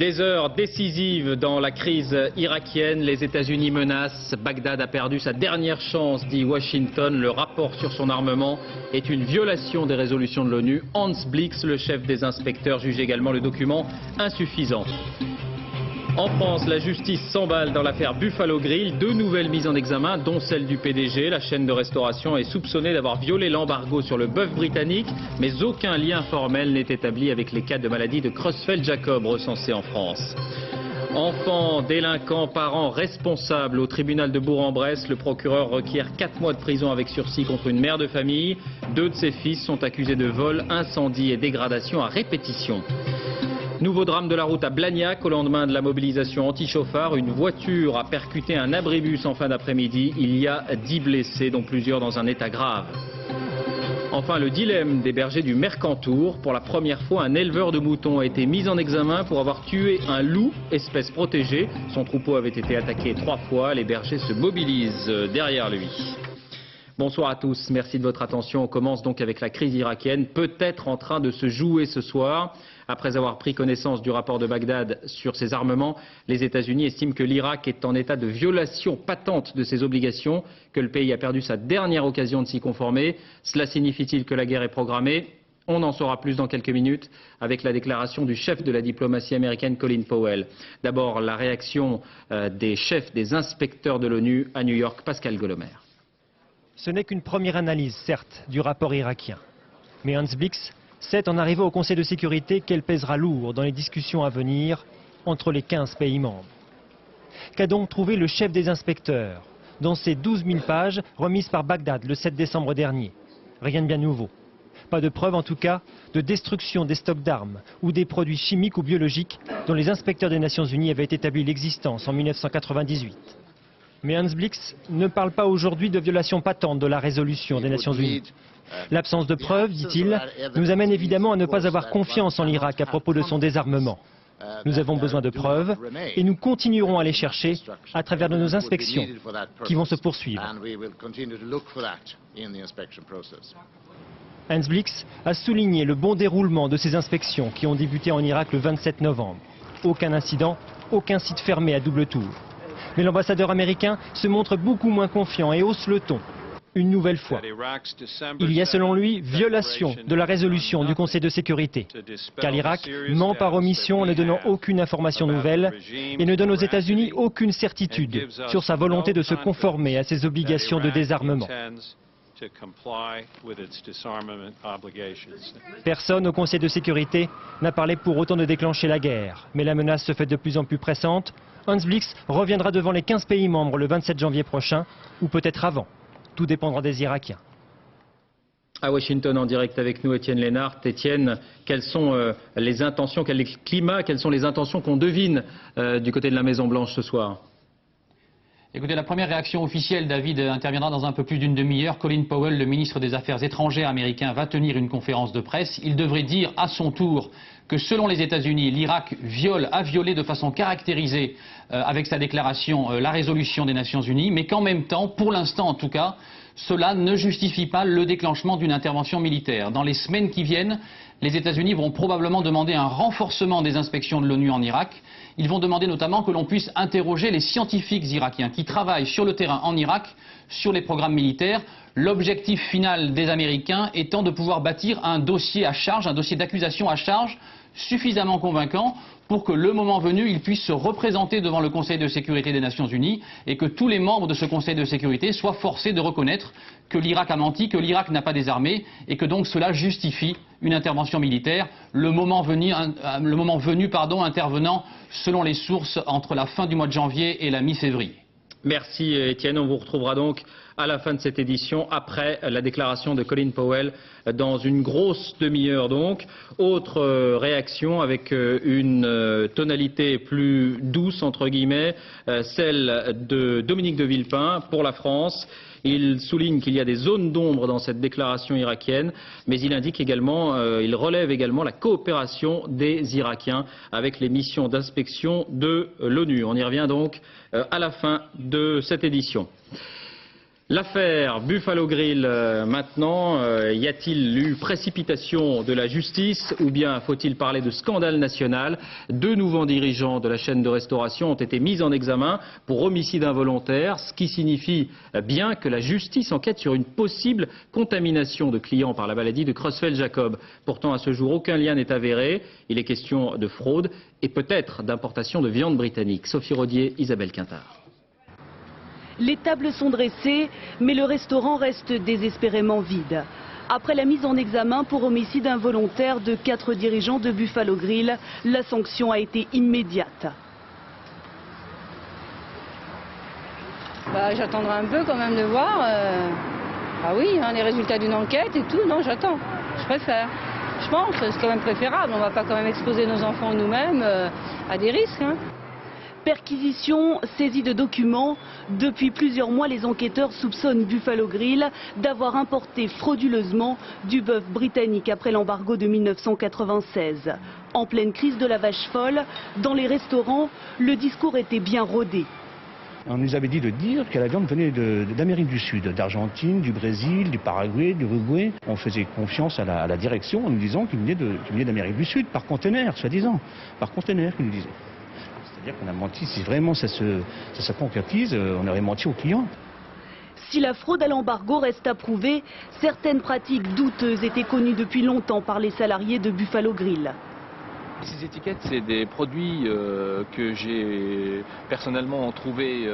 Des heures décisives dans la crise irakienne. Les États-Unis menacent. Bagdad a perdu sa dernière chance, dit Washington. Le rapport sur son armement est une violation des résolutions de l'ONU. Hans Blix, le chef des inspecteurs, juge également le document insuffisant. En France, la justice s'emballe dans l'affaire Buffalo Grill. 2 nouvelles mises en examen, dont celle du PDG. La chaîne de restauration est soupçonnée d'avoir violé l'embargo sur le bœuf britannique, mais aucun lien formel n'est établi avec les cas de maladie de Creutzfeldt-Jakob recensés en France. Enfants, délinquants, parents responsables au tribunal de Bourg-en-Bresse, le procureur requiert 4 mois de prison avec sursis contre une mère de famille. 2 de ses fils sont accusés de vol, incendie et dégradation à répétition. Nouveau drame de la route à Blagnac au lendemain de la mobilisation anti-chauffard. Une voiture a percuté un abribus en fin d'après-midi. Il y a 10 blessés, dont plusieurs dans un état grave. Enfin, le dilemme des bergers du Mercantour. Pour la première fois, un éleveur de moutons a été mis en examen pour avoir tué un loup, espèce protégée. Son troupeau avait été attaqué 3 fois. Les bergers se mobilisent derrière lui. Bonsoir à tous, merci de votre attention. On commence donc avec la crise irakienne, peut-être en train de se jouer ce soir. Après avoir pris connaissance du rapport de Bagdad sur ses armements, les États-Unis estiment que l'Irak est en état de violation patente de ses obligations, que le pays a perdu sa dernière occasion de s'y conformer. Cela signifie-t-il que la guerre est programmée ? On en saura plus dans quelques minutes avec la déclaration du chef de la diplomatie américaine, Colin Powell. D'abord, la réaction des chefs des inspecteurs de l'ONU à New York, Pascal Golomer. Ce n'est qu'une première analyse, certes, du rapport irakien. Mais Hans Blix sait en arrivant au Conseil de sécurité qu'elle pèsera lourd dans les discussions à venir entre les 15 pays membres. Qu'a donc trouvé le chef des inspecteurs dans ces 12 000 pages remises par Bagdad le 7 décembre dernier? Rien de bien nouveau. Pas de preuve en tout cas de destruction des stocks d'armes ou des produits chimiques ou biologiques dont les inspecteurs des Nations Unies avaient établi l'existence en 1998. Mais Hans Blix ne parle pas aujourd'hui de violation patente de la résolution des Nations Unies. L'absence de preuves, dit-il, nous amène évidemment à ne pas avoir confiance en l'Irak à propos de son désarmement. Nous avons besoin de preuves et nous continuerons à les chercher à travers de nos inspections qui vont se poursuivre. Hans Blix a souligné le bon déroulement de ces inspections qui ont débuté en Irak le 27 novembre. Aucun incident, aucun site fermé à double tour. Mais l'ambassadeur américain se montre beaucoup moins confiant et hausse le ton. Une nouvelle fois. Il y a selon lui violation de la résolution du Conseil de sécurité, car l'Irak ment par omission en ne donnant aucune information nouvelle et ne donne aux États-Unis aucune certitude sur sa volonté de se conformer à ses obligations de désarmement. Personne au Conseil de sécurité n'a parlé pour autant de déclencher la guerre, mais la menace se fait de plus en plus pressante. Hans Blix reviendra devant les 15 pays membres le 27 janvier prochain, ou peut-être avant. Tout dépendra des Irakiens. À Washington, en direct avec nous, Étienne Lénart. Étienne, quelles sont les intentions, quel est le climat, quelles sont les intentions qu'on devine du côté de la Maison-Blanche ce soir ? Écoutez, la première réaction officielle, David, interviendra dans un peu plus d'une demi-heure. Colin Powell, le ministre des Affaires étrangères américain, va tenir une conférence de presse. Il devrait dire à son tour que selon les États-Unis, l'Irak a violé de façon caractérisée avec sa déclaration la résolution des Nations Unies, mais qu'en même temps, pour l'instant en tout cas, cela ne justifie pas le déclenchement d'une intervention militaire. Dans les semaines qui viennent, les États-Unis vont probablement demander un renforcement des inspections de l'ONU en Irak. Ils vont demander notamment que l'on puisse interroger les scientifiques irakiens qui travaillent sur le terrain en Irak, sur les programmes militaires. L'objectif final des Américains étant de pouvoir bâtir un dossier à charge, un dossier d'accusation à charge suffisamment convaincant pour que le moment venu, ils puissent se représenter devant le Conseil de sécurité des Nations Unies et que tous les membres de ce Conseil de sécurité soient forcés de reconnaître que l'Irak a menti, que l'Irak n'a pas désarmé et que donc cela justifie une intervention militaire, le moment venu intervenant selon les sources entre la fin du mois de janvier et la mi-février. Merci Étienne, on vous retrouvera donc à la fin de cette édition, après la déclaration de Colin Powell, dans une grosse demi-heure donc. Autre réaction avec une tonalité plus douce, entre guillemets, celle de Dominique de Villepin pour la France. Il souligne qu'il y a des zones d'ombre dans cette déclaration irakienne, mais il indique également, il relève également la coopération des Irakiens avec les missions d'inspection de l'ONU. On y revient donc à la fin de cette édition. L'affaire Buffalo Grill maintenant, y a-t-il eu précipitation de la justice ou bien faut-il parler de scandale national? Deux nouveaux dirigeants de la chaîne de restauration ont été mis en examen pour homicide involontaire, ce qui signifie bien que la justice enquête sur une possible contamination de clients par la maladie de Creutzfeldt-Jakob. Pourtant, à ce jour, aucun lien n'est avéré. Il est question de fraude et peut-être d'importation de viande britannique. Sophie Rodier, Isabelle Quintard. Les tables sont dressées, mais le restaurant reste désespérément vide. Après la mise en examen pour homicide involontaire de 4 dirigeants de Buffalo Grill, la sanction a été immédiate. J'attendrai un peu quand même de voir. Ah oui, les résultats d'une enquête et tout. Non, j'attends. Je préfère. Je pense, c'est quand même préférable. On ne va pas quand même exposer nos enfants nous-mêmes à des risques. Perquisition, saisie de documents. Depuis plusieurs mois, les enquêteurs soupçonnent Buffalo Grill d'avoir importé frauduleusement du bœuf britannique après l'embargo de 1996. En pleine crise de la vache folle, dans les restaurants, le discours était bien rodé. On nous avait dit de dire que la viande venait d'Amérique du Sud, d'Argentine, du Brésil, du Paraguay, du Uruguay. On faisait confiance à la direction en nous disant qu'il venait d'Amérique du Sud, par conteneur, soi-disant. Par conteneur, qu'ils nous disaient. C'est-à-dire qu'on a menti, si vraiment ça se concrétise, on aurait menti aux clients. Si la fraude à l'embargo reste à prouver, certaines pratiques douteuses étaient connues depuis longtemps par les salariés de Buffalo Grill. Ces étiquettes, c'est des produits que j'ai personnellement trouvés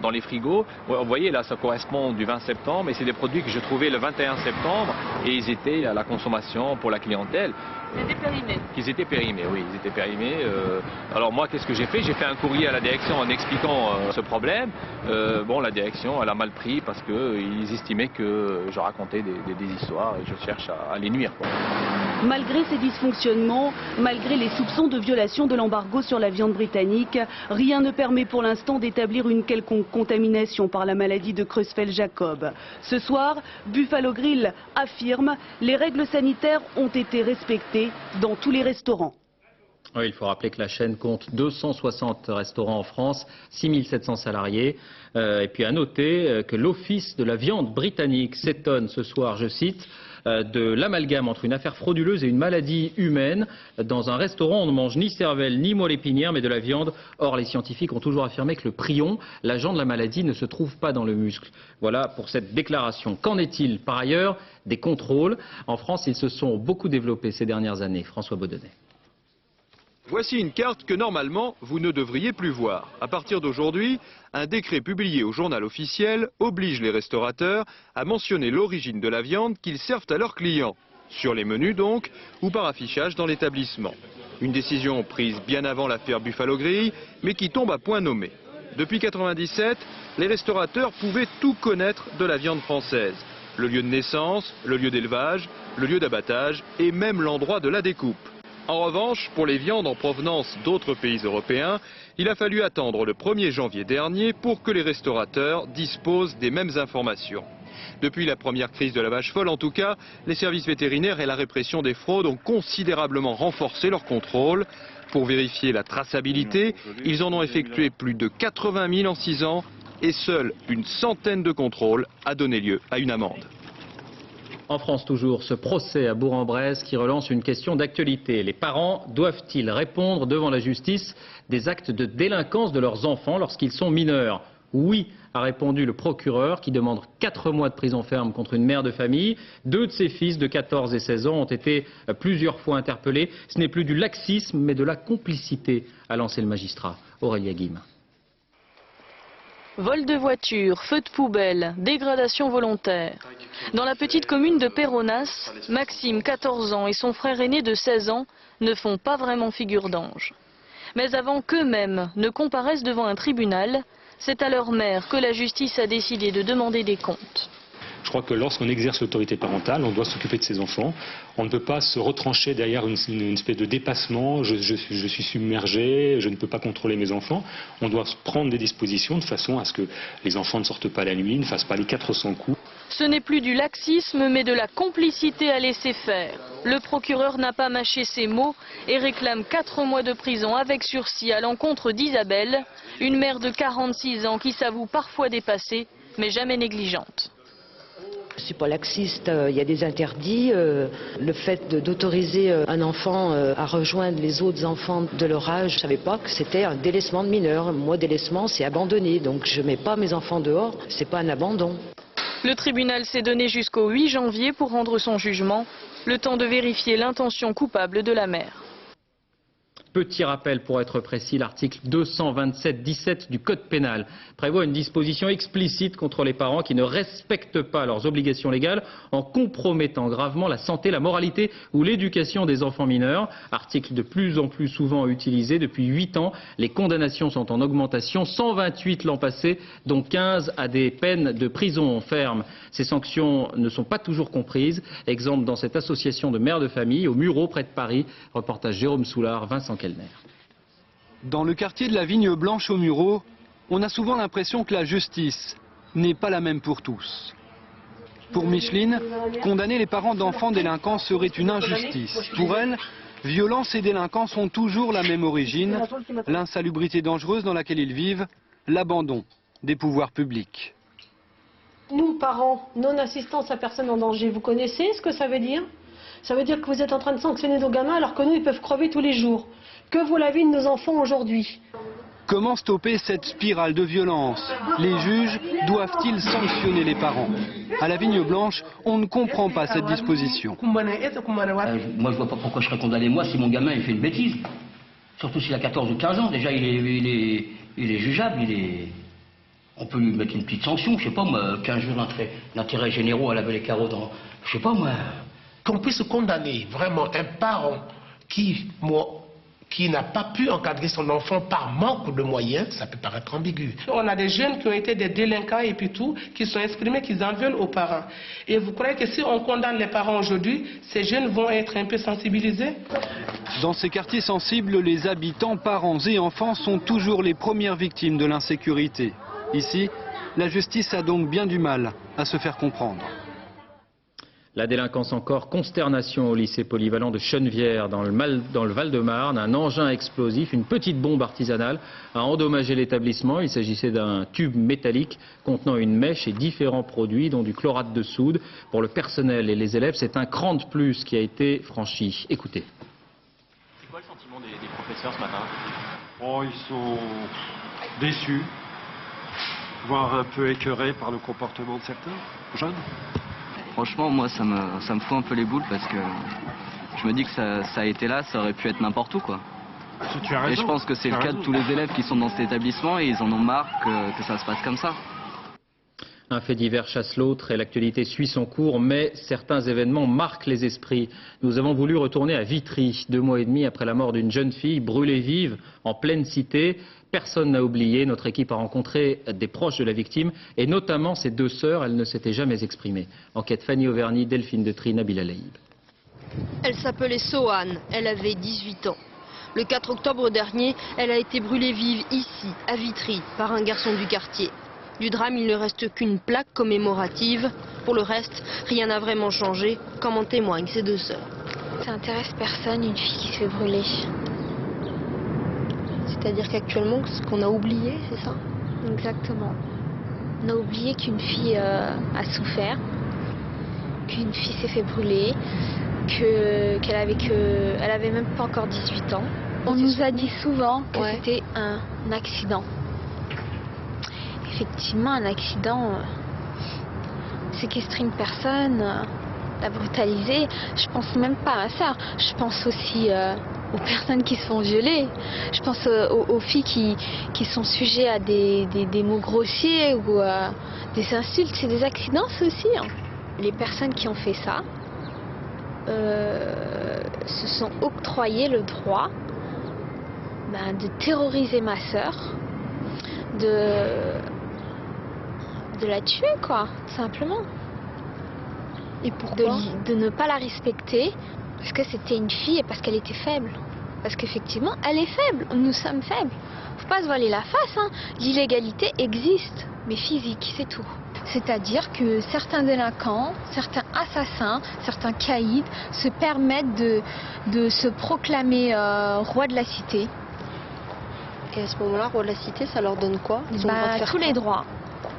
dans les frigos. Vous voyez, là, ça correspond du 20 septembre et c'est des produits que j'ai trouvés le 21 septembre et ils étaient à la consommation pour la clientèle. Ils étaient périmés. Ils étaient périmés, oui, ils étaient périmés. Alors moi, qu'est-ce que j'ai fait? J'ai fait un courrier à la direction en expliquant ce problème. Bon, la direction, elle a mal pris parce qu'ils estimaient que je racontais des histoires et je cherche à les nuire, quoi. Malgré ces dysfonctionnements, malgré les soupçons de violation de l'embargo sur la viande britannique, rien ne permet pour l'instant d'établir une quelconque contamination par la maladie de Creutzfeldt-Jakob. Ce soir, Buffalo Grill affirme les règles sanitaires ont été respectées dans tous les restaurants. Oui, il faut rappeler que la chaîne compte 260 restaurants en France, 6700 salariés. Et puis à noter que l'Office de la viande britannique s'étonne ce soir, je cite, de l'amalgame entre une affaire frauduleuse et une maladie humaine. Dans un restaurant, on ne mange ni cervelle ni moelle épinière, mais de la viande. Or, les scientifiques ont toujours affirmé que le prion, l'agent de la maladie, ne se trouve pas dans le muscle. Voilà pour cette déclaration. Qu'en est-il par ailleurs des contrôles? En France, ils se sont beaucoup développés ces dernières années. François Baudonnet. Voici une carte que normalement vous ne devriez plus voir. À partir d'aujourd'hui, un décret publié au journal officiel oblige les restaurateurs à mentionner l'origine de la viande qu'ils servent à leurs clients. Sur les menus donc, ou par affichage dans l'établissement. Une décision prise bien avant l'affaire Buffalo Grill, mais qui tombe à point nommé. Depuis 1997, les restaurateurs pouvaient tout connaître de la viande française. Le lieu de naissance, le lieu d'élevage, le lieu d'abattage et même l'endroit de la découpe. En revanche, pour les viandes en provenance d'autres pays européens, il a fallu attendre le 1er janvier dernier pour que les restaurateurs disposent des mêmes informations. Depuis la première crise de la vache folle, en tout cas, les services vétérinaires et la répression des fraudes ont considérablement renforcé leur contrôle. Pour vérifier la traçabilité, ils en ont effectué plus de 80 000 en 6 ans et seule une centaine de contrôles a donné lieu à une amende. En France toujours, ce procès à Bourg-en-Bresse qui relance une question d'actualité. Les parents doivent-ils répondre devant la justice des actes de délinquance de leurs enfants lorsqu'ils sont mineurs? Oui, a répondu le procureur qui demande 4 mois de prison ferme contre une mère de famille. 2 de ses fils de 14 et 16 ans ont été plusieurs fois interpellés. Ce n'est plus du laxisme mais de la complicité, a lancé le magistrat. Aurélia Guim. Vol de voiture, feu de poubelle, dégradation volontaire. Dans la petite commune de Péronas, Maxime, 14 ans, et son frère aîné de 16 ans ne font pas vraiment figure d'ange. Mais avant qu'eux-mêmes ne comparaissent devant un tribunal, c'est à leur mère que la justice a décidé de demander des comptes. Je crois que lorsqu'on exerce l'autorité parentale, on doit s'occuper de ses enfants. On ne peut pas se retrancher derrière une espèce de dépassement. Je suis submergé, je ne peux pas contrôler mes enfants. On doit prendre des dispositions de façon à ce que les enfants ne sortent pas la nuit, ne fassent pas les 400 coups. Ce n'est plus du laxisme, mais de la complicité à laisser faire. Le procureur n'a pas mâché ses mots et réclame 4 mois de prison avec sursis à l'encontre d'Isabelle, une mère de 46 ans qui s'avoue parfois dépassée mais jamais négligente. Je ne suis pas laxiste, il y a des interdits. Le fait d'autoriser un enfant à rejoindre les autres enfants de leur âge, je ne savais pas que c'était un délaissement de mineur. Moi, délaissement, c'est abandonner. Donc je ne mets pas mes enfants dehors, ce n'est pas un abandon. Le tribunal s'est donné jusqu'au 8 janvier pour rendre son jugement, le temps de vérifier l'intention coupable de la mère. Petit rappel pour être précis, l'article 227-17 du Code pénal prévoit une disposition explicite contre les parents qui ne respectent pas leurs obligations légales en compromettant gravement la santé, la moralité ou l'éducation des enfants mineurs. Article de plus en plus souvent utilisé depuis 8 ans. Les condamnations sont en augmentation, 128 l'an passé, dont 15 à des peines de prison ferme. Ces sanctions ne sont pas toujours comprises. Exemple dans cette association de mères de famille au Mureau près de Paris. Reportage Jérôme Soulard, Vincent Kellner. Dans le quartier de la Vigne Blanche au Mureau, on a souvent l'impression que la justice n'est pas la même pour tous. Pour Micheline, condamner les parents d'enfants délinquants serait une injustice. Pour elle, violence et délinquance ont toujours la même origine, l'insalubrité dangereuse dans laquelle ils vivent, l'abandon des pouvoirs publics. Nous, parents, non-assistance à personne en danger, vous connaissez ce que ça veut dire? Ça veut dire que vous êtes en train de sanctionner nos gamins alors que nous, ils peuvent crever tous les jours. Que vaut la vie de nos enfants aujourd'hui? Comment stopper cette spirale de violence? Les juges doivent-ils sanctionner les parents? À la Vigne Blanche, on ne comprend pas cette disposition. Moi, je vois pas pourquoi je serais condamné, moi, si mon gamin il fait une bêtise. Surtout s'il a 14 ou 15 ans. Déjà, il est jugeable, on peut lui mettre une petite sanction, je sais pas moi, 15 jours d'intérêt généraux à laver les carreaux dans... Je sais pas moi... Qu'on puisse condamner vraiment un parent qui n'a pas pu encadrer son enfant par manque de moyens, ça peut paraître ambigu. On a des jeunes qui ont été des délinquants et puis tout, qui sont exprimés qu'ils en veulent aux parents. Et vous croyez que si on condamne les parents aujourd'hui, ces jeunes vont être un peu sensibilisés? Dans ces quartiers sensibles, les habitants, parents et enfants sont toujours les premières victimes de l'insécurité. Ici, la justice a donc bien du mal à se faire comprendre. La délinquance encore, consternation au lycée polyvalent de Chenevière dans le Val-de-Marne. Un engin explosif, une petite bombe artisanale a endommagé l'établissement. Il s'agissait d'un tube métallique contenant une mèche et différents produits dont du chlorate de soude. Pour le personnel et les élèves, c'est un cran de plus qui a été franchi. Écoutez. C'est quoi le sentiment des professeurs ce matin? Oh, ils sont déçus, voire un peu écœurés par le comportement de certains jeunes. Franchement, moi, ça me fout un peu les boules parce que je me dis que ça a été là, ça aurait pu être n'importe où, quoi. Tu as raison. Et je pense que c'est le cas de tous les élèves qui sont dans cet établissement et ils en ont marre que ça se passe comme ça. Un fait divers chasse l'autre et l'actualité suit son cours, mais certains événements marquent les esprits. Nous avons voulu retourner à Vitry, 2 mois et demi après la mort d'une jeune fille brûlée vive en pleine cité. Personne n'a oublié, notre équipe a rencontré des proches de la victime et notamment ses 2 sœurs, elles ne s'étaient jamais exprimées. Enquête Fanny Auvergne, Delphine Detry, Nabila Laïb. Elle s'appelait Sohane, elle avait 18 ans. Le 4 octobre dernier, elle a été brûlée vive ici, à Vitry, par un garçon du quartier. Du drame, il ne reste qu'une plaque commémorative. Pour le reste, rien n'a vraiment changé, comme en témoignent ses 2 sœurs. Ça intéresse personne, une fille qui se fait brûler. C'est-à-dire qu'actuellement, ce qu'on a oublié, c'est ça? Exactement. On a oublié qu'une fille a souffert, qu'une fille s'est fait brûler, qu'elle avait même pas encore 18 ans. On nous a dit souvent que c'était un accident. Effectivement, un accident, séquestrer une personne, la brutaliser, je pense même pas à ça. Je pense aussi aux personnes qui sont violées. Je pense aux filles qui sont sujettes à des mots grossiers ou à des insultes. C'est des accidents, ça aussi. Hein. Les personnes qui ont fait ça se sont octroyées le droit de terroriser ma sœur, de la tuer, quoi, tout simplement. Et pourquoi? De ne pas la respecter parce que c'était une fille et parce qu'elle était faible. Parce qu'effectivement, elle est faible, nous sommes faibles. Faut pas se voiler la face, hein. L'illégalité existe, mais physique, c'est tout. C'est-à-dire que certains délinquants, certains assassins, certains caïds se permettent de se proclamer roi de la cité. Et à ce moment-là, roi de la cité, ça leur donne quoi? Ils ont le droit de faire tous les droits.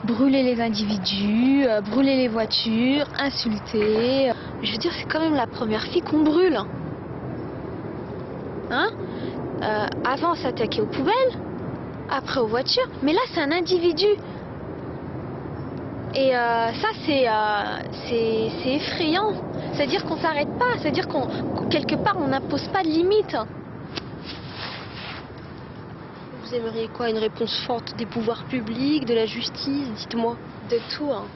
brûler les individus, brûler les voitures, insulter. Je veux dire, c'est quand même la première fille qu'on brûle. Hein? Avant, s'attaquer aux poubelles, après aux voitures, mais là, c'est un individu. Et ça, c'est effrayant. C'est-à-dire qu'on s'arrête pas, c'est-à-dire quelque part, on n'impose pas de limite. Vous aimeriez quoi? Une réponse forte des pouvoirs publics, de la justice? Dites-moi. De tout. Hein.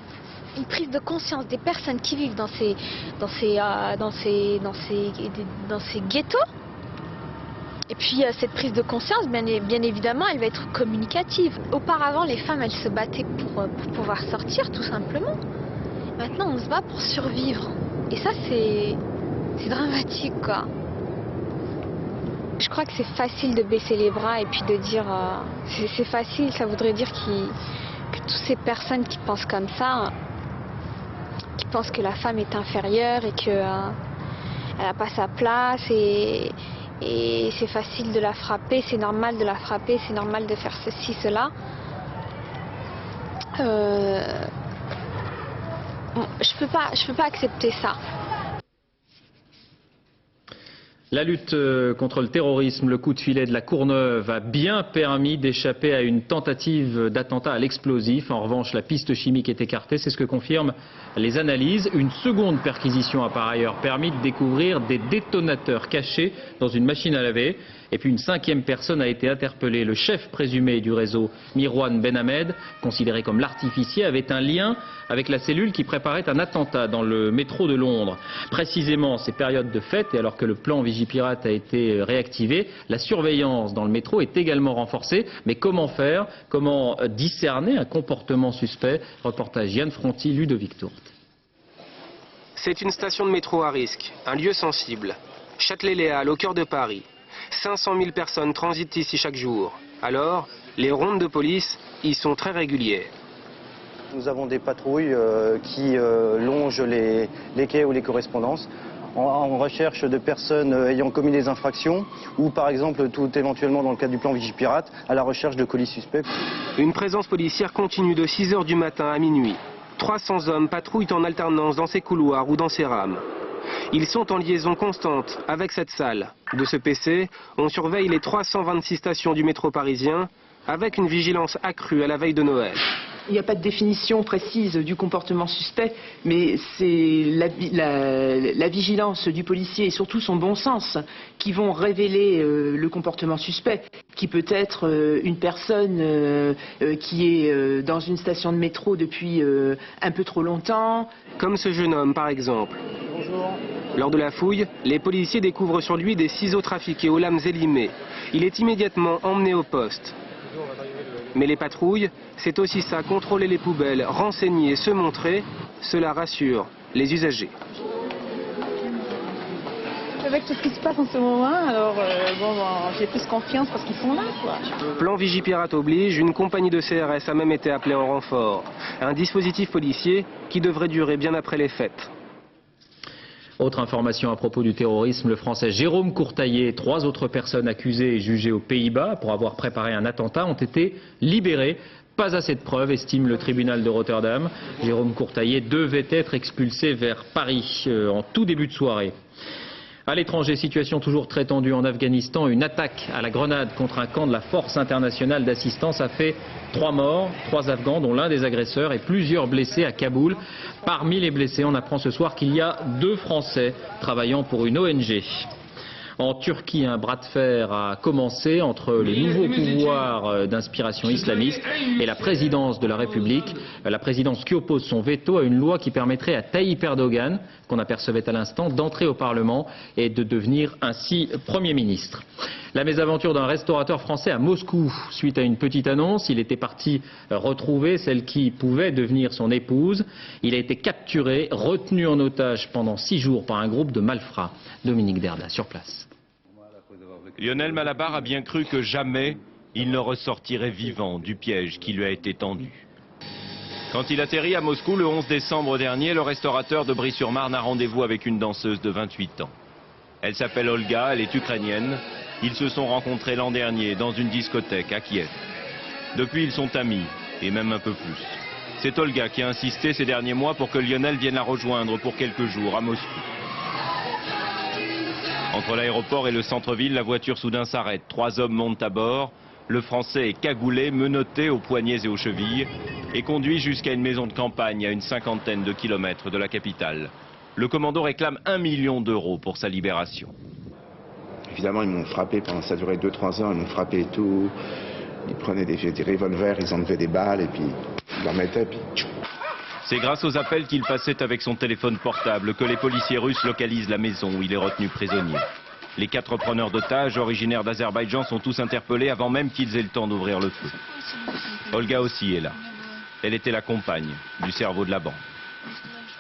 Une prise de conscience des personnes qui vivent dans ces ghettos. Et puis cette prise de conscience, bien évidemment, elle va être communicative. Auparavant, les femmes, elles se battaient pour pouvoir sortir, tout simplement. Maintenant, on se bat pour survivre. Et ça, c'est dramatique, quoi. Je crois que c'est facile de baisser les bras et puis de dire... c'est facile, ça voudrait dire que toutes ces personnes qui pensent comme ça, qui pensent que la femme est inférieure et qu'elle n'a pas sa place et c'est facile de la frapper, c'est normal de la frapper, c'est normal de faire ceci, cela. Je peux pas accepter ça. La lutte contre le terrorisme, le coup de filet de la Courneuve a bien permis d'échapper à une tentative d'attentat à l'explosif. En revanche, la piste chimique est écartée, c'est ce que confirment les analyses. Une seconde perquisition a par ailleurs permis de découvrir des détonateurs cachés dans une machine à laver. Et puis une cinquième personne a été interpellée. Le chef présumé du réseau, Mirwan Benhamed, considéré comme l'artificier, avait un lien avec la cellule qui préparait un attentat dans le métro de Londres. Précisément ces périodes de fête, et alors que le plan Vigipirate a été réactivé, la surveillance dans le métro est également renforcée. Mais comment faire? Comment discerner un comportement suspect? Reportage Yann Fronty, Ludovic Tourte. C'est une station de métro à risque, un lieu sensible. Châtelet-Léal, au cœur de Paris. 500 000 personnes transitent ici chaque jour. Alors, les rondes de police y sont très régulières. Nous avons des patrouilles qui longent les quais ou les correspondances en recherche de personnes ayant commis des infractions ou par exemple tout éventuellement dans le cadre du plan Vigipirate à la recherche de colis suspects. Une présence policière continue de 6 h du matin à minuit. 300 hommes patrouillent en alternance dans ces couloirs ou dans ces rames. Ils sont en liaison constante avec cette salle. De ce PC, on surveille les 326 stations du métro parisien avec une vigilance accrue à la veille de Noël. Il n'y a pas de définition précise du comportement suspect, mais c'est la vigilance du policier et surtout son bon sens qui vont révéler le comportement suspect, qui peut être une personne qui est dans une station de métro depuis un peu trop longtemps. Comme ce jeune homme par exemple. Bonjour. Lors de la fouille, les policiers découvrent sur lui des ciseaux trafiqués aux lames élimées. Il est immédiatement emmené au poste. Mais les patrouilles, c'est aussi ça, contrôler les poubelles, renseigner, se montrer, cela rassure les usagers. Avec tout ce qui se passe en ce moment, alors j'ai plus confiance parce qu'ils sont là, quoi. Plan Vigipirate oblige, une compagnie de CRS a même été appelée en renfort. Un dispositif policier qui devrait durer bien après les fêtes. Autre information à propos du terrorisme, le Français Jérôme Courtaillet et 3 autres personnes accusées et jugées aux Pays-Bas pour avoir préparé un attentat ont été libérés. Pas assez de preuves, estime le tribunal de Rotterdam. Jérôme Courtaillet devait être expulsé vers Paris en tout début de soirée. À l'étranger, situation toujours très tendue en Afghanistan. Une attaque à la grenade contre un camp de la Force internationale d'assistance a fait 3 morts, 3 Afghans, dont l'un des agresseurs, et plusieurs blessés à Kaboul. Parmi les blessés, on apprend ce soir qu'il y a 2 Français travaillant pour une ONG. En Turquie, un bras de fer a commencé entre les nouveaux pouvoirs d'inspiration islamiste et la présidence de la République. La présidence qui oppose son veto à une loi qui permettrait à Tayyip Erdogan, qu'on apercevait à l'instant, d'entrer au Parlement et de devenir ainsi Premier ministre. La mésaventure d'un restaurateur français à Moscou suite à une petite annonce. Il était parti retrouver celle qui pouvait devenir son épouse. Il a été capturé, retenu en otage pendant 6 jours par un groupe de malfrats. Dominique Derda sur place. Lionel Malabar a bien cru que jamais il ne ressortirait vivant du piège qui lui a été tendu. Quand il atterrit à Moscou le 11 décembre dernier, le restaurateur de Brie-sur-Marne a rendez-vous avec une danseuse de 28 ans. Elle s'appelle Olga, elle est ukrainienne. Ils se sont rencontrés l'an dernier dans une discothèque à Kiev. Depuis, ils sont amis, et même un peu plus. C'est Olga qui a insisté ces derniers mois pour que Lionel vienne la rejoindre pour quelques jours à Moscou. Entre l'aéroport et le centre-ville, la voiture soudain s'arrête. 3 hommes montent à bord. Le Français est cagoulé, menotté aux poignets et aux chevilles et conduit jusqu'à une maison de campagne à une 50aine de kilomètres de la capitale. Le commando réclame 1 million d'euros pour sa libération. Évidemment, ils m'ont frappé pendant, ça a duré 2-3 heures, ils m'ont frappé et tout. Ils prenaient des revolvers, ils enlevaient des balles et puis ils en mettaient. Puis... C'est grâce aux appels qu'il passait avec son téléphone portable que les policiers russes localisent la maison où il est retenu prisonnier. Les 4 preneurs d'otages originaires d'Azerbaïdjan sont tous interpellés avant même qu'ils aient le temps d'ouvrir le feu. Olga aussi est là. Elle était la compagne du cerveau de la bande.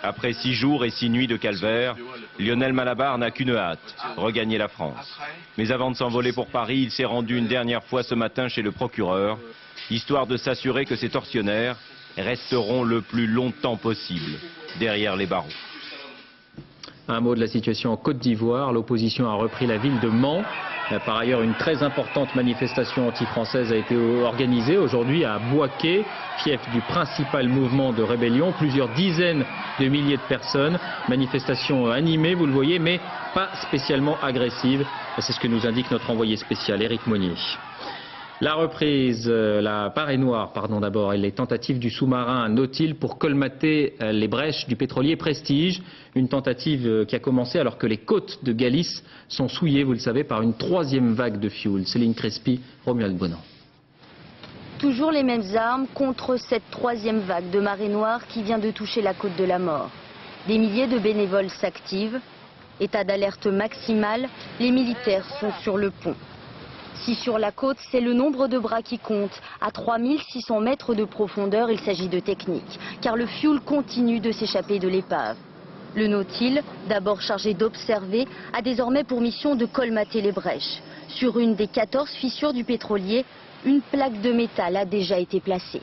Après 6 jours et 6 nuits de calvaire, Lionel Malabar n'a qu'une hâte, regagner la France. Mais avant de s'envoler pour Paris, il s'est rendu une dernière fois ce matin chez le procureur, histoire de s'assurer que ces tortionnaires resteront le plus longtemps possible derrière les barreaux. Un mot de la situation en Côte d'Ivoire. L'opposition a repris la ville de Mans. Par ailleurs, une très importante manifestation anti-française a été organisée aujourd'hui à Bouaké, fief du principal mouvement de rébellion. Plusieurs dizaines de milliers de personnes. Manifestation animée, vous le voyez, mais pas spécialement agressive. C'est ce que nous indique notre envoyé spécial, Éric Monnier. La reprise, la marée noire, d'abord, et les tentatives du sous-marin Nautil pour colmater les brèches du pétrolier Prestige. Une tentative qui a commencé alors que les côtes de Galice sont souillées, vous le savez, par une 3e vague de fioul. Céline Crespi, Romuald Bonan. Toujours les mêmes armes contre cette 3e vague de marée noire qui vient de toucher la côte de la Mort. Des milliers de bénévoles s'activent. État d'alerte maximale, les militaires sont sur le pont. Si sur la côte, c'est le nombre de bras qui compte. À 3600 mètres de profondeur, il s'agit de technique, car le fioul continue de s'échapper de l'épave. Le Nautil, d'abord chargé d'observer, a désormais pour mission de colmater les brèches. Sur une des 14 fissures du pétrolier, une plaque de métal a déjà été placée.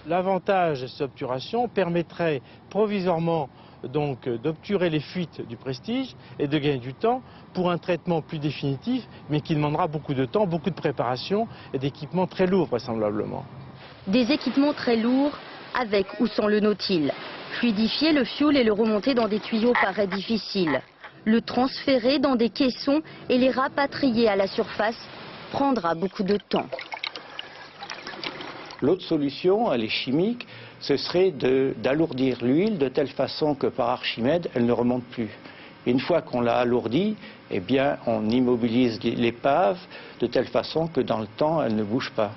L'avantage de cette obturation permettrait provisoirement donc d'obturer les fuites du Prestige et de gagner du temps pour un traitement plus définitif, mais qui demandera beaucoup de temps, beaucoup de préparation et d'équipements très lourds vraisemblablement. Des équipements très lourds avec ou sans le Nautil. Fluidifier le fioul et le remonter dans des tuyaux paraît difficile. Le transférer dans des caissons et les rapatrier à la surface prendra beaucoup de temps. L'autre solution, elle est chimique, ce serait d'alourdir l'huile de telle façon que par Archimède, elle ne remonte plus. Une fois qu'on l'a alourdie, eh bien, on immobilise l'épave de telle façon que dans le temps, elle ne bouge pas.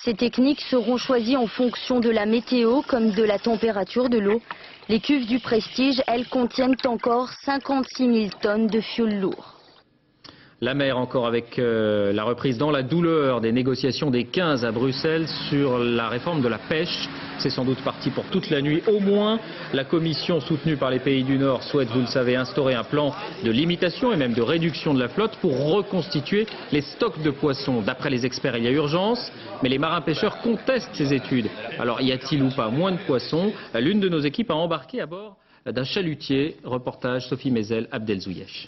Ces techniques seront choisies en fonction de la météo comme de la température de l'eau. Les cuves du Prestige, elles, contiennent encore 56 000 tonnes de fioul lourd. La mer encore avec la reprise dans la douleur des négociations des 15 à Bruxelles sur la réforme de la pêche. C'est sans doute parti pour toute la nuit. Au moins, la commission soutenue par les pays du Nord souhaite, vous le savez, instaurer un plan de limitation et même de réduction de la flotte pour reconstituer les stocks de poissons. D'après les experts, il y a urgence, mais les marins-pêcheurs contestent ces études. Alors, y a-t-il ou pas moins de poissons? L'une de nos équipes a embarqué à bord d'un chalutier. Reportage Sophie Mézel, Abdelzouyesh.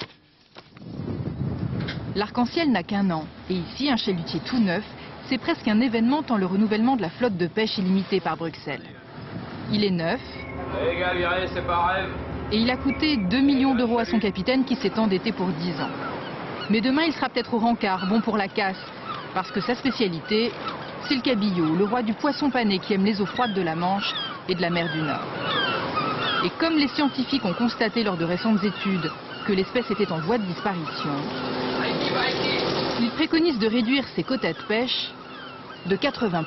L'arc-en-ciel n'a qu'un an, et ici, un chalutier tout neuf, c'est presque un événement tant le renouvellement de la flotte de pêche est limité par Bruxelles. Il est neuf, et il a coûté 2 millions d'euros à son capitaine qui s'est endetté pour 10 ans. Mais demain, il sera peut-être au rencard, bon pour la casse, parce que sa spécialité, c'est le cabillaud, le roi du poisson pané qui aime les eaux froides de la Manche et de la mer du Nord. Et comme les scientifiques ont constaté lors de récentes études que l'espèce était en voie de disparition, il préconise de réduire ses quotas de pêche de 80%.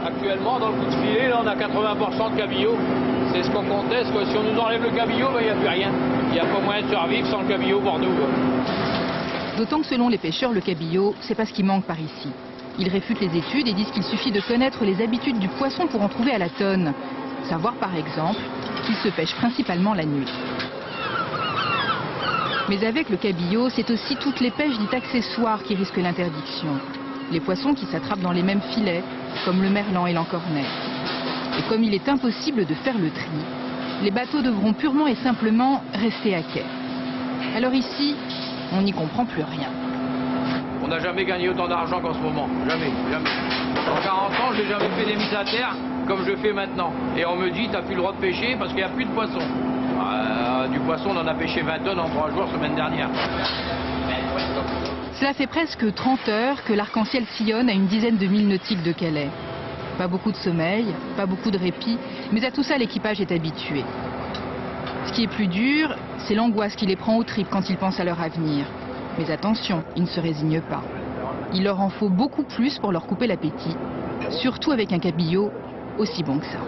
Actuellement, dans le coup de filet, là, on a 80% de cabillaud. C'est ce qu'on conteste. Si on nous enlève le cabillaud, il n'y a plus rien. Il n'y a pas moyen de survivre sans le cabillaud pour nous. D'autant que selon les pêcheurs, le cabillaud, c'est pas ce qui manque par ici. Ils réfutent les études et disent qu'il suffit de connaître les habitudes du poisson pour en trouver à la tonne. Savoir par exemple qu'il se pêche principalement la nuit. Mais avec le cabillaud, c'est aussi toutes les pêches dites accessoires qui risquent l'interdiction. Les poissons qui s'attrapent dans les mêmes filets, comme le merlan et l'encornet. Et comme il est impossible de faire le tri, les bateaux devront purement et simplement rester à quai. Alors ici, on n'y comprend plus rien. On n'a jamais gagné autant d'argent qu'en ce moment. Jamais, jamais. En 40 ans, je n'ai jamais fait des mises à terre comme je fais maintenant. Et on me dit, t'as plus le droit de pêcher parce qu'il n'y a plus de poissons. Du poisson, on en a pêché 20 tonnes en 3 jours semaine dernière. Cela fait presque 30 heures que l'arc-en-ciel sillonne à une dizaine de milles nautiques de Calais. Pas beaucoup de sommeil, pas beaucoup de répit, mais à tout ça l'équipage est habitué. Ce qui est plus dur, c'est l'angoisse qui les prend aux tripes quand ils pensent à leur avenir. Mais attention, ils ne se résignent pas. Il leur en faut beaucoup plus pour leur couper l'appétit, surtout avec un cabillaud aussi bon que ça.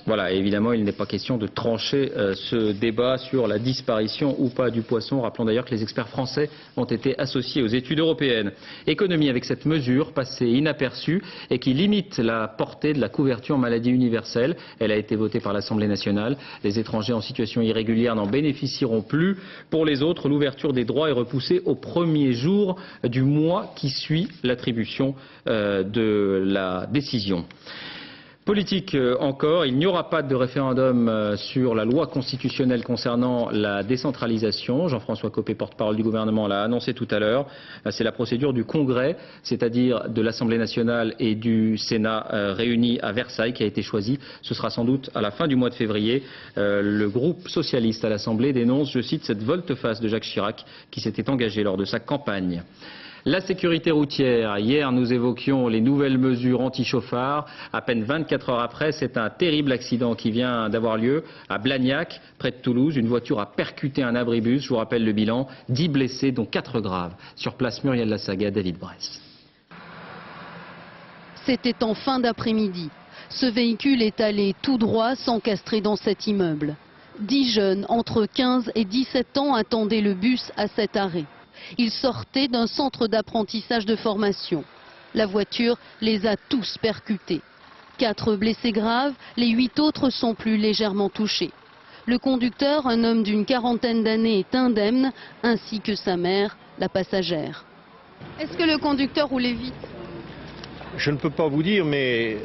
Voilà, évidemment, il n'est pas question de trancher ce débat sur la disparition ou pas du poisson. Rappelons d'ailleurs que les experts français ont été associés aux études européennes. Économie avec cette mesure passée inaperçue et qui limite la portée de la couverture maladie universelle. Elle a été votée par l'Assemblée nationale. Les étrangers en situation irrégulière n'en bénéficieront plus. Pour les autres, l'ouverture des droits est repoussée au premier jour du mois qui suit l'attribution de la décision. Politique encore, il n'y aura pas de référendum sur la loi constitutionnelle concernant la décentralisation. Jean-François Copé, porte-parole du gouvernement, l'a annoncé tout à l'heure. C'est la procédure du Congrès, c'est-à-dire de l'Assemblée nationale et du Sénat réunis à Versailles qui a été choisie. Ce sera sans doute à la fin du mois de février. Le groupe socialiste à l'Assemblée dénonce, je cite, cette volte-face de Jacques Chirac qui s'était engagé lors de sa campagne. La sécurité routière, hier nous évoquions les nouvelles mesures anti-chauffards. À peine 24 heures après, c'est un terrible accident qui vient d'avoir lieu à Blagnac, près de Toulouse. Une voiture a percuté un abribus, je vous rappelle le bilan, 10 blessés dont 4 graves. Sur place, Muriel Lassaga, David Bress. C'était en fin d'après-midi. Ce véhicule est allé tout droit s'encastrer dans cet immeuble. 10 jeunes entre 15 et 17 ans attendaient le bus à cet arrêt. Ils sortaient d'un centre d'apprentissage de formation. La voiture les a tous percutés. 4 blessés graves, les 8 autres sont plus légèrement touchés. Le conducteur, un homme d'une quarantaine d'années, est indemne, ainsi que sa mère, la passagère. Est-ce que le conducteur roulait vite? Je ne peux pas vous dire, mais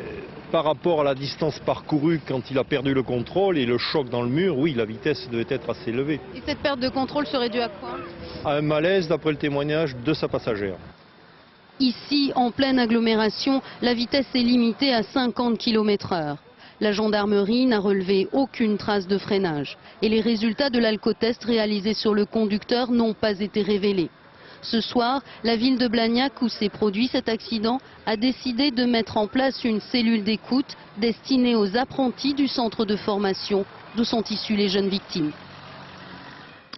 par rapport à la distance parcourue quand il a perdu le contrôle et le choc dans le mur, oui, la vitesse devait être assez élevée. Et cette perte de contrôle serait due à quoi? À un malaise, d'après le témoignage de sa passagère. Ici, en pleine agglomération, la vitesse est limitée à 50 km/h. La gendarmerie n'a relevé aucune trace de freinage. Et les résultats de l'alcotest réalisés sur le conducteur n'ont pas été révélés. Ce soir, la ville de Blagnac, où s'est produit cet accident, a décidé de mettre en place une cellule d'écoute destinée aux apprentis du centre de formation d'où sont issues les jeunes victimes.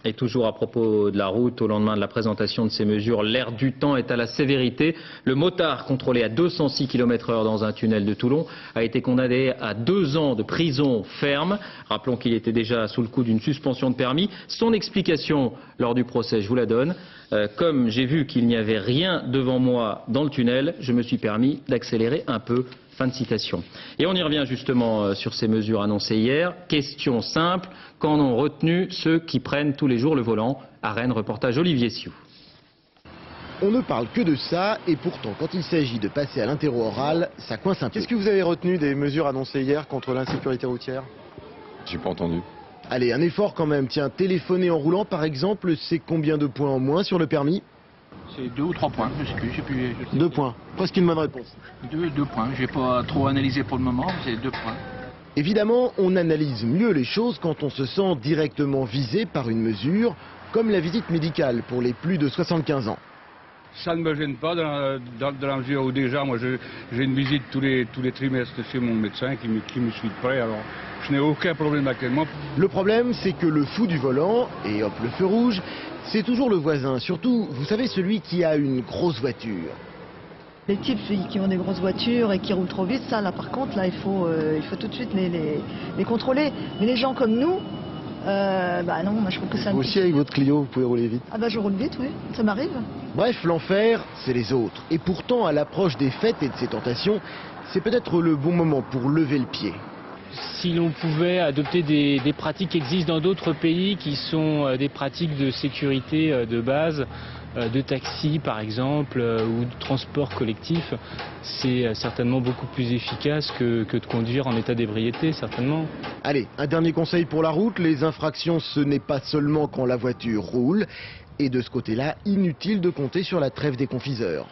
Et toujours à propos de la route, au lendemain de la présentation de ces mesures, l'air du temps est à la sévérité. Le motard contrôlé à 206 km/h dans un tunnel de Toulon a été condamné à 2 ans de prison ferme. Rappelons qu'il était déjà sous le coup d'une suspension de permis. Son explication lors du procès, je vous la donne. Comme j'ai vu qu'il n'y avait rien devant moi dans le tunnel, je me suis permis d'accélérer un peu. Fin de citation. Et on y revient justement sur ces mesures annoncées hier. Question simple, qu'en ont retenu ceux qui prennent tous les jours le volant? À Rennes, reportage Olivier Sioux. On ne parle que de ça et pourtant quand il s'agit de passer à l'interro oral, ça coince un peu. Qu'est-ce que vous avez retenu des mesures annoncées hier contre l'insécurité routière? J'ai pas entendu. Allez, un effort quand même. Tiens, téléphoner en roulant par exemple, c'est combien de points en moins sur le permis? C'est 2 ou 3 points, je sais plus. 2 points, presque une bonne réponse. 2 points, j'ai pas trop analysé pour le moment, c'est 2 points. Évidemment, on analyse mieux les choses quand on se sent directement visé par une mesure, comme la visite médicale pour les plus de 75 ans. Ça ne me gêne pas dans la mesure où déjà, moi j'ai une visite tous les trimestres chez mon médecin qui me suit de près, alors je n'ai aucun problème actuellement. Le problème, c'est que le fou du volant, et hop le feu rouge, c'est toujours le voisin, surtout, vous savez, celui qui a une grosse voiture. Les types qui ont des grosses voitures et qui roulent trop vite, ça là par contre, là il faut tout de suite les contrôler. Mais les gens comme nous, bah non, moi je trouve que ça... Vous aussi avec votre Clio, vous pouvez rouler vite? Ah bah je roule vite, oui, ça m'arrive. Bref, l'enfer, c'est les autres. Et pourtant, à l'approche des fêtes et de ces tentations, c'est peut-être le bon moment pour lever le pied. Si l'on pouvait adopter des pratiques qui existent dans d'autres pays, qui sont des pratiques de sécurité de base, de taxi par exemple, ou de transport collectif, c'est certainement beaucoup plus efficace que de conduire en état d'ébriété, certainement. Allez, un dernier conseil pour la route, les infractions ce n'est pas seulement quand la voiture roule. Et de ce côté-là, inutile de compter sur la trêve des confiseurs.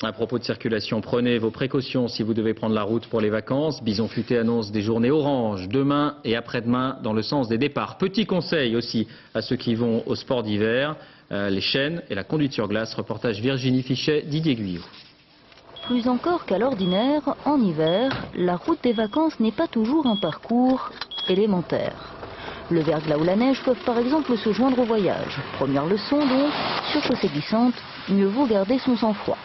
À propos de circulation, prenez vos précautions si vous devez prendre la route pour les vacances. Bison Futé annonce des journées orange demain et après-demain dans le sens des départs. Petit conseil aussi à ceux qui vont au sport d'hiver, les chaînes et la conduite sur glace. Reportage Virginie Fichet, Didier Guyot. Plus encore qu'à l'ordinaire, en hiver, la route des vacances n'est pas toujours un parcours élémentaire. Le verglas ou la neige peuvent par exemple se joindre au voyage. Première leçon donc, sur chaussée glissante, mieux vaut garder son sang-froid.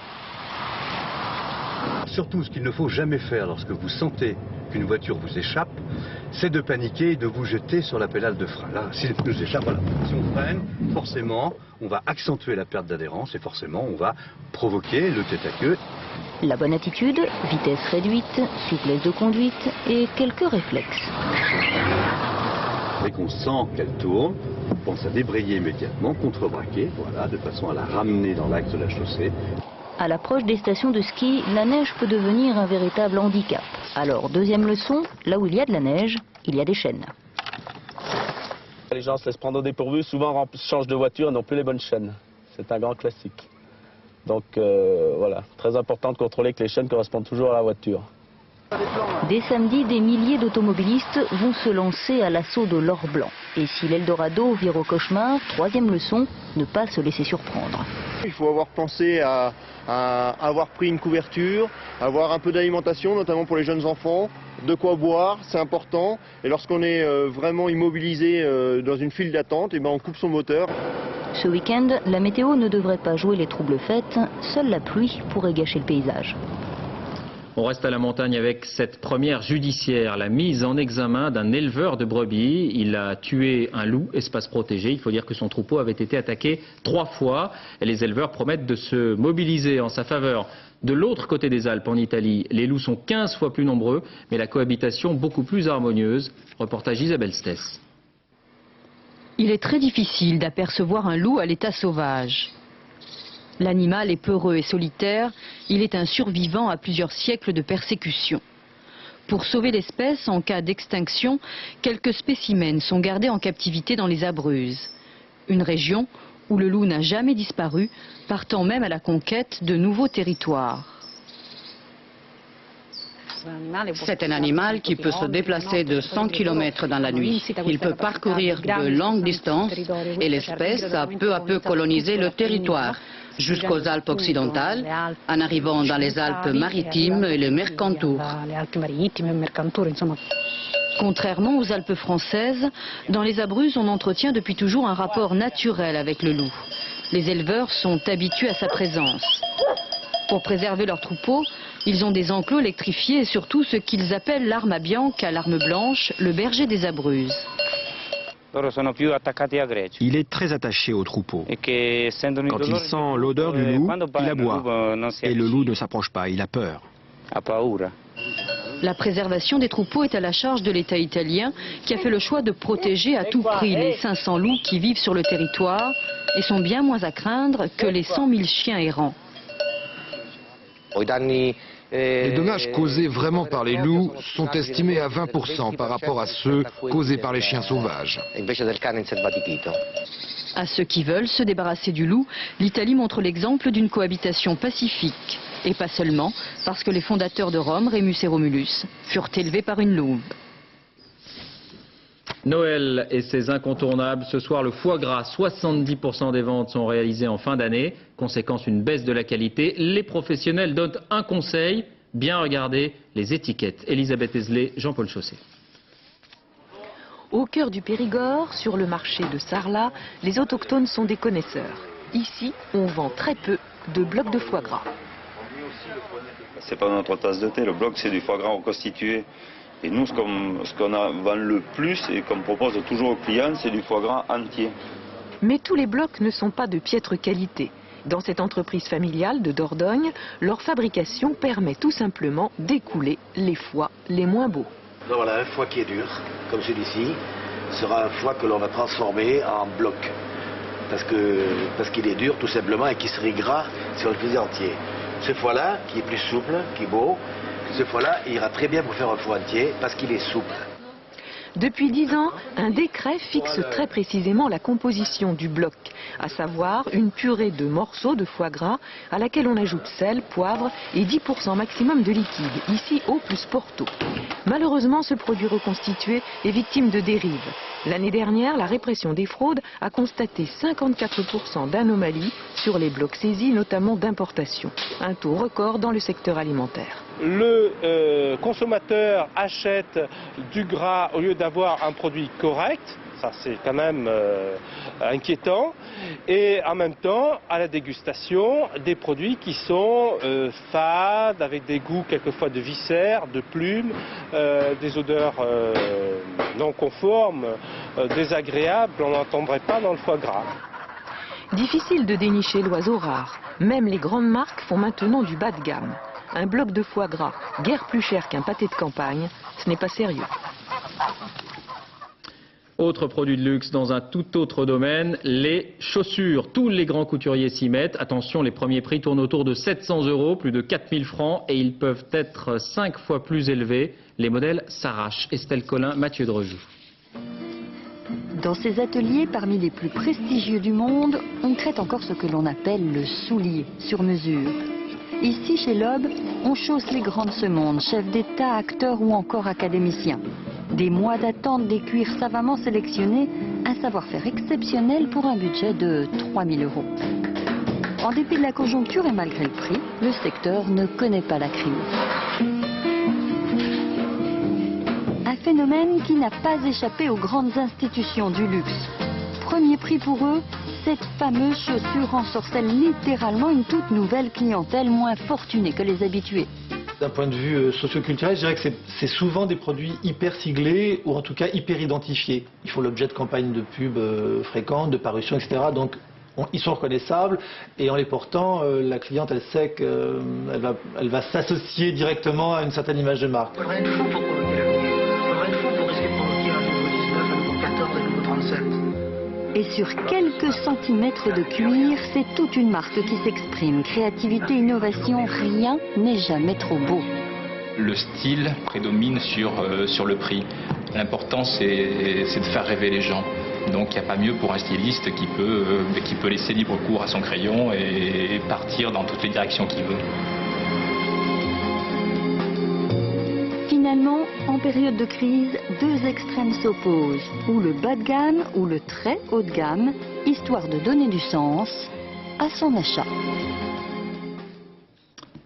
Surtout, ce qu'il ne faut jamais faire lorsque vous sentez qu'une voiture vous échappe, c'est de paniquer et de vous jeter sur la pédale de frein. Là, si elle nous échappe, voilà. Si on freine, forcément, on va accentuer la perte d'adhérence et forcément, on va provoquer le tête-à-queue. La bonne attitude, vitesse réduite, souplesse de conduite et quelques réflexes. Dès qu'on sent qu'elle tourne, on pense à débrayer immédiatement, contrebraquer, voilà, de façon à la ramener dans l'axe de la chaussée. À l'approche des stations de ski, la neige peut devenir un véritable handicap. Alors, deuxième leçon, là où il y a de la neige, il y a des chaînes. Les gens se laissent prendre au dépourvu, souvent changent de voiture et n'ont plus les bonnes chaînes. C'est un grand classique. Donc voilà, très important de contrôler que les chaînes correspondent toujours à la voiture. Dès samedi, des milliers d'automobilistes vont se lancer à l'assaut de l'or blanc. Et si l'Eldorado vire au cauchemar, troisième leçon, ne pas se laisser surprendre. Il faut avoir pensé à avoir pris une couverture, avoir un peu d'alimentation, notamment pour les jeunes enfants, de quoi boire, c'est important. Et lorsqu'on est vraiment immobilisé dans une file d'attente, on coupe son moteur. Ce week-end, la météo ne devrait pas jouer les troubles fêtes, seule la pluie pourrait gâcher le paysage. On reste à la montagne avec cette première judiciaire, la mise en examen d'un éleveur de brebis. Il a tué un loup, espace protégé. Il faut dire que son troupeau avait été attaqué 3 fois. Et les éleveurs promettent de se mobiliser en sa faveur. De l'autre côté des Alpes, en Italie, les loups sont 15 fois plus nombreux, mais la cohabitation beaucoup plus harmonieuse. Reportage Isabelle Stess. Il est très difficile d'apercevoir un loup à l'état sauvage. L'animal est peureux et solitaire, il est un survivant à plusieurs siècles de persécution. Pour sauver l'espèce, en cas d'extinction, quelques spécimens sont gardés en captivité dans les Abruzzes. Une région où le loup n'a jamais disparu, partant même à la conquête de nouveaux territoires. C'est un animal qui peut se déplacer de 100 km dans la nuit. Il peut parcourir de longues distances et l'espèce a peu à peu colonisé le territoire, jusqu'aux Alpes occidentales, en arrivant dans les Alpes maritimes et le Mercantour. Contrairement aux Alpes françaises, dans les Abruzzes, on entretient depuis toujours un rapport naturel avec le loup. Les éleveurs sont habitués à sa présence. Pour préserver leurs troupeaux, ils ont des enclos électrifiés et surtout ce qu'ils appellent l'arma bianca, l'arme blanche, le berger des Abruzzes. Il est très attaché au troupeau. Quand il sent l'odeur du loup, il aboie. Et le loup ne s'approche pas, il a peur. La préservation des troupeaux est à la charge de l'État italien qui a fait le choix de protéger à tout prix les 500 loups qui vivent sur le territoire et sont bien moins à craindre que les 100 000 chiens errants. Les dommages causés vraiment par les loups sont estimés à 20% par rapport à ceux causés par les chiens sauvages. À ceux qui veulent se débarrasser du loup, l'Italie montre l'exemple d'une cohabitation pacifique. Et pas seulement, parce que les fondateurs de Rome, Rémus et Romulus, furent élevés par une louve. Noël et ses incontournables. Ce soir, le foie gras, 70% des ventes sont réalisées en fin d'année. Conséquence, une baisse de la qualité. Les professionnels donnent un conseil, bien regarder les étiquettes. Elisabeth Esley, Jean-Paul Chausset. Au cœur du Périgord, sur le marché de Sarlat, les autochtones sont des connaisseurs. Ici, on vend très peu de blocs de foie gras. C'est pas notre tasse de thé, le bloc c'est du foie gras reconstitué. Et nous, ce qu'on vend le plus et qu'on propose toujours aux clients, c'est du foie gras entier. Mais tous les blocs ne sont pas de piètre qualité. Dans cette entreprise familiale de Dordogne, leur fabrication permet tout simplement d'écouler les foies les moins beaux. Donc voilà, un foie qui est dur, comme celui-ci, sera un foie que l'on va transformer en bloc. Parce qu'il est dur tout simplement et qu'il serait gras si on le faisait entier. Ce foie-là, qui est plus souple, qui est beau, ce foie-là ira très bien pour faire un foie entier parce qu'il est souple. Depuis 10 ans, un décret fixe très précisément la composition du bloc, à savoir une purée de morceaux de foie gras à laquelle on ajoute sel, poivre et 10% maximum de liquide, ici eau plus Porto. Malheureusement, ce produit reconstitué est victime de dérives. L'année dernière, la répression des fraudes a constaté 54% d'anomalies sur les blocs saisis, notamment d'importation. Un taux record dans le secteur alimentaire. Le consommateur achète du gras au lieu d'avoir un produit correct. Ça, c'est quand même inquiétant. Et en même temps, à la dégustation, des produits qui sont fades, avec des goûts quelquefois de viscères, de plumes, des odeurs non conformes, désagréables, on n'entendrait pas dans le foie gras. Difficile de dénicher l'oiseau rare. Même les grandes marques font maintenant du bas de gamme. Un bloc de foie gras, guère plus cher qu'un pâté de campagne, ce n'est pas sérieux. Autre produit de luxe dans un tout autre domaine, les chaussures. Tous les grands couturiers s'y mettent. Attention, les premiers prix tournent autour de 700 €, plus de 4000 francs, et ils peuvent être 5 fois plus élevés. Les modèles s'arrachent. Estelle Collin, Mathieu Drejoux. Dans ces ateliers, parmi les plus prestigieux du monde, on crée encore ce que l'on appelle le soulier sur mesure. Ici, chez Loeb, on chausse les grands de ce monde, chefs d'État, acteurs ou encore académiciens. Des mois d'attente, des cuirs savamment sélectionnés, un savoir-faire exceptionnel pour un budget de 3000 €. En dépit de la conjoncture et malgré le prix, le secteur ne connaît pas la crise. Un phénomène qui n'a pas échappé aux grandes institutions du luxe. Premier prix pour eux, cette fameuse chaussure ensorcelle littéralement une toute nouvelle clientèle moins fortunée que les habitués. D'un point de vue socioculturel, je dirais que c'est souvent des produits hyper siglés ou en tout cas hyper identifiés. Ils font l'objet de campagnes de pub fréquentes, de parutions, etc. Donc ils sont reconnaissables et en les portant, la cliente elle sait qu'elle va s'associer directement à une certaine image de marque. Et sur quelques centimètres de cuir, c'est toute une marque qui s'exprime. Créativité, innovation, rien n'est jamais trop beau. Le style prédomine sur le prix. L'important, c'est de faire rêver les gens. Donc il n'y a pas mieux pour un styliste qui peut laisser libre cours à son crayon et partir dans toutes les directions qu'il veut. Finalement, en période de crise, deux extrêmes s'opposent, ou le bas de gamme ou le très haut de gamme, histoire de donner du sens à son achat.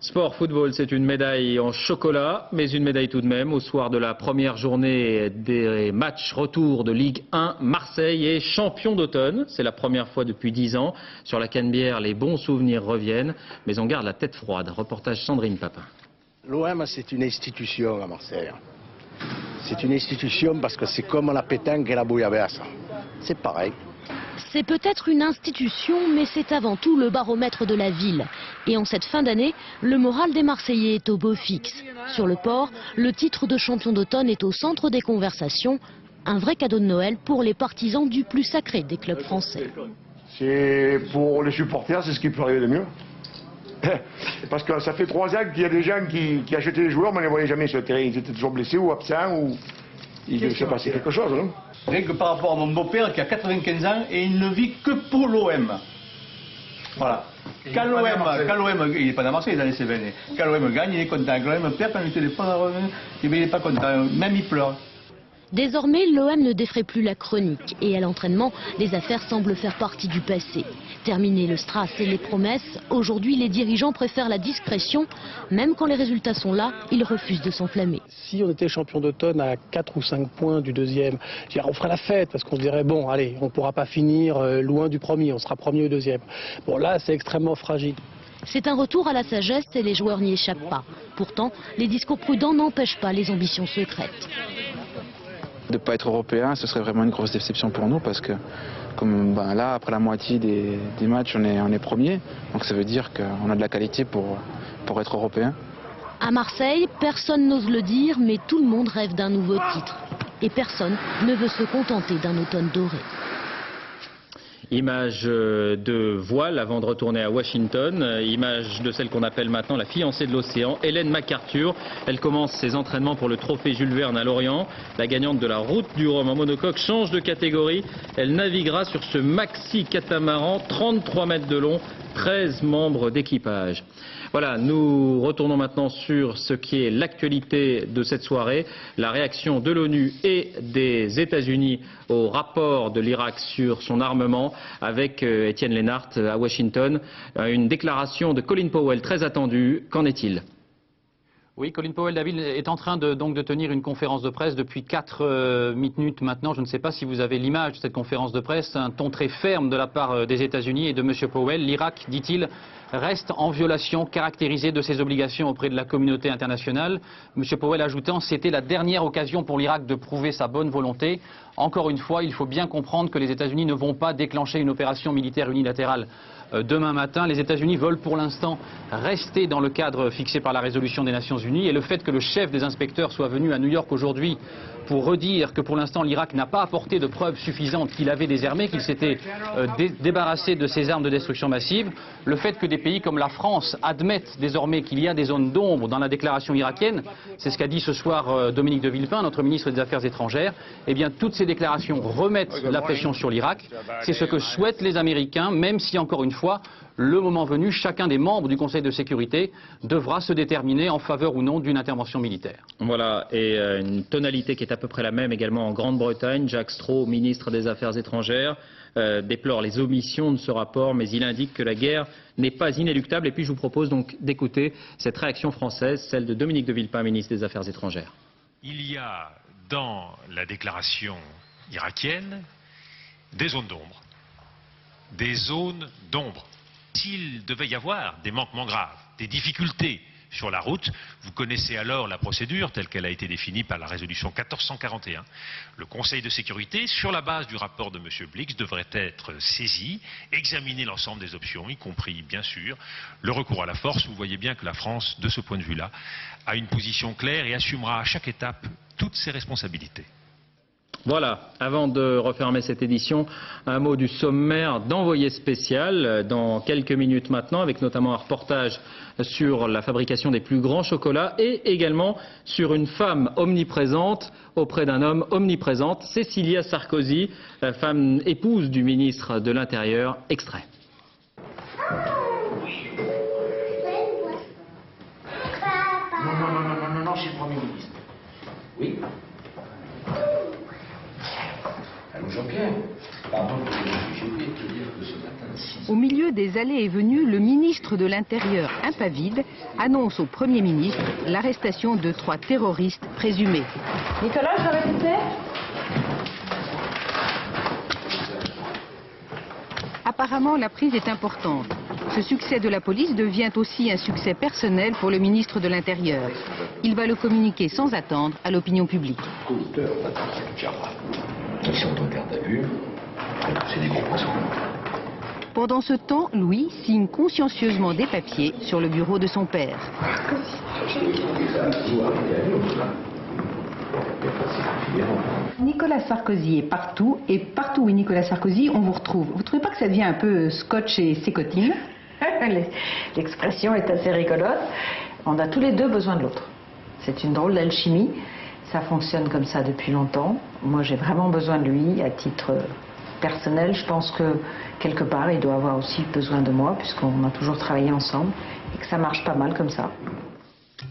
Sport, football, c'est une médaille en chocolat, mais une médaille tout de même. Au soir de la première journée des matchs retour de Ligue 1, Marseille est champion d'automne. C'est la première fois depuis 10 ans. Sur la Canebière, les bons souvenirs reviennent, mais on garde la tête froide. Reportage Sandrine Papin. L'OM, c'est une institution à Marseille. C'est une institution parce que c'est comme la pétanque et la bouillabaisse. C'est pareil. C'est peut-être une institution, mais c'est avant tout le baromètre de la ville. Et en cette fin d'année, le moral des Marseillais est au beau fixe. Sur le port, le titre de champion d'automne est au centre des conversations. Un vrai cadeau de Noël pour les partisans du plus sacré des clubs français. C'est pour les supporters, c'est ce qui peut arriver de mieux. Parce que ça fait 3 ans qu'il y a des gens qui achetaient les joueurs, mais on ne les voyait jamais sur le terrain. Ils étaient toujours blessés ou absents, ou il s'est passé quelque chose, non? Rien que par rapport à mon beau-père qui a 95 ans et il ne vit que pour l'OM. Voilà. Quand l'OM, il n'est pas dans Marseille, il est dans les Cévennes. Quand l'OM gagne, il est content. Quand l'OM perd, quand il n'est pas content. Même il pleure. Désormais, l'OM ne défraie plus la chronique et à l'entraînement, les affaires semblent faire partie du passé. Terminé le strass et les promesses, aujourd'hui les dirigeants préfèrent la discrétion. Même quand les résultats sont là, ils refusent de s'enflammer. Si on était champion d'automne à 4 ou 5 points du deuxième, on ferait la fête parce qu'on se dirait bon, allez, on ne pourra pas finir loin du premier, on sera premier ou deuxième. Bon là, c'est extrêmement fragile. C'est un retour à la sagesse et les joueurs n'y échappent pas. Pourtant, les discours prudents n'empêchent pas les ambitions secrètes. De ne pas être européen, ce serait vraiment une grosse déception pour nous parce que comme là, après la moitié des matchs, on est premier. Donc ça veut dire qu'on a de la qualité pour être européen. À Marseille, personne n'ose le dire, mais tout le monde rêve d'un nouveau titre. Et personne ne veut se contenter d'un automne doré. Image de voile avant de retourner à Washington, image de celle qu'on appelle maintenant la fiancée de l'océan, Hélène MacArthur. Elle commence ses entraînements pour le trophée Jules Verne à Lorient. La gagnante de la route du Rhum en monocoque change de catégorie. Elle naviguera sur ce maxi catamaran, 33 mètres de long, 13 membres d'équipage. Voilà, nous retournons maintenant sur ce qui est l'actualité de cette soirée, la réaction de l'ONU et des États-Unis au rapport de l'Irak sur son armement avec Étienne Lénart à Washington. Une déclaration de Colin Powell très attendue. Qu'en est-il ? Oui, Colin Powell, David, est en train de tenir une conférence de presse depuis 4 minutes maintenant. Je ne sais pas si vous avez l'image de cette conférence de presse. Un ton très ferme de la part des États-Unis et de M. Powell. L'Irak, dit-il, reste en violation caractérisée de ses obligations auprès de la communauté internationale. M. Powell ajoutant, c'était la dernière occasion pour l'Irak de prouver sa bonne volonté. Encore une fois, il faut bien comprendre que les États-Unis ne vont pas déclencher une opération militaire unilatérale demain matin. Les États-Unis veulent pour l'instant rester dans le cadre fixé par la résolution des Nations Unies. Et le fait que le chef des inspecteurs soit venu à New York aujourd'hui pour redire que pour l'instant l'Irak n'a pas apporté de preuves suffisantes qu'il avait désarmé, qu'il s'était débarrassé de ses armes de destruction massive, le fait que des pays comme la France admettent désormais qu'il y a des zones d'ombre dans la déclaration irakienne, c'est ce qu'a dit ce soir Dominique de Villepin, notre ministre des Affaires étrangères, eh bien toutes ces déclarations remettent la pression sur l'Irak. C'est ce que souhaitent les Américains, même si encore une fois, le moment venu, chacun des membres du Conseil de sécurité devra se déterminer en faveur ou non d'une intervention militaire. Voilà, et une tonalité qui est à peu près la même également en Grande-Bretagne. Jack Straw, ministre des Affaires étrangères, déplore les omissions de ce rapport, mais il indique que la guerre n'est pas inéluctable. Et puis je vous propose donc d'écouter cette réaction française, celle de Dominique de Villepin, ministre des Affaires étrangères. Il y a dans la déclaration irakienne des zones d'ombre. Des zones d'ombre. S'il devait y avoir des manquements graves, des difficultés sur la route, vous connaissez alors la procédure telle qu'elle a été définie par la résolution 1441. Le Conseil de sécurité, sur la base du rapport de M. Blix, devrait être saisi, examiner l'ensemble des options, y compris, bien sûr, le recours à la force. Vous voyez bien que la France, de ce point de vue-là, a une position claire et assumera à chaque étape toutes ses responsabilités. Voilà, avant de refermer cette édition, un mot du sommaire d'envoyé spécial dans quelques minutes maintenant, avec notamment un reportage sur la fabrication des plus grands chocolats et également sur une femme omniprésente auprès d'un homme omniprésent, Cécilia Sarkozy, femme épouse du ministre de l'Intérieur. Extrait. Non, je suis le Premier ministre. Oui. Jean-Pierre, pardon, j'ai oublié de te dire que ce matin... Au milieu des allées et venues, le ministre de l'Intérieur, impavide, annonce au Premier ministre l'arrestation de 3 terroristes présumés. Nicolas, je l'avais fait. Apparemment, la prise est importante. Ce succès de la police devient aussi un succès personnel pour le ministre de l'Intérieur. Il va le communiquer sans attendre à l'opinion publique. Ils sont en garde à vue, c'est des gros poissons. Pendant ce temps, Louis signe consciencieusement des papiers sur le bureau de son père. Nicolas Sarkozy est partout, et partout où Nicolas Sarkozy, on vous retrouve. Vous ne trouvez pas que ça devient un peu scotch et sécotine? L'expression est assez rigolote. On a tous les deux besoin de l'autre. C'est une drôle d'alchimie. Ça fonctionne comme ça depuis longtemps. Moi, j'ai vraiment besoin de lui à titre personnel. Je pense que quelque part, il doit avoir aussi besoin de moi, puisqu'on a toujours travaillé ensemble et que ça marche pas mal comme ça.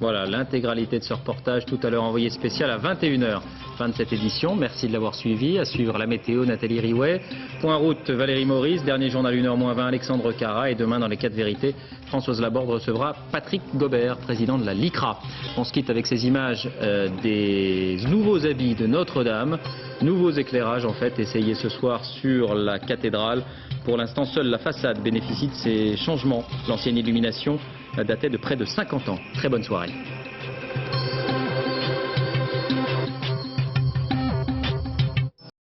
Voilà, l'intégralité de ce reportage tout à l'heure envoyé spécial à 21h. Fin de cette édition, merci de l'avoir suivi. À suivre la météo, Nathalie Riouet. Point route, Valérie Maurice. Dernier journal 1h-20, Alexandre Cara. Et demain, dans les 4 vérités, Françoise Laborde recevra Patrick Gobert, président de la LICRA. On se quitte avec ces images des nouveaux habits de Notre-Dame. Nouveaux éclairages, en fait, essayés ce soir sur la cathédrale. Pour l'instant, seule la façade bénéficie de ces changements. L'ancienne illumination datait de près de 50 ans. Très bonne soirée.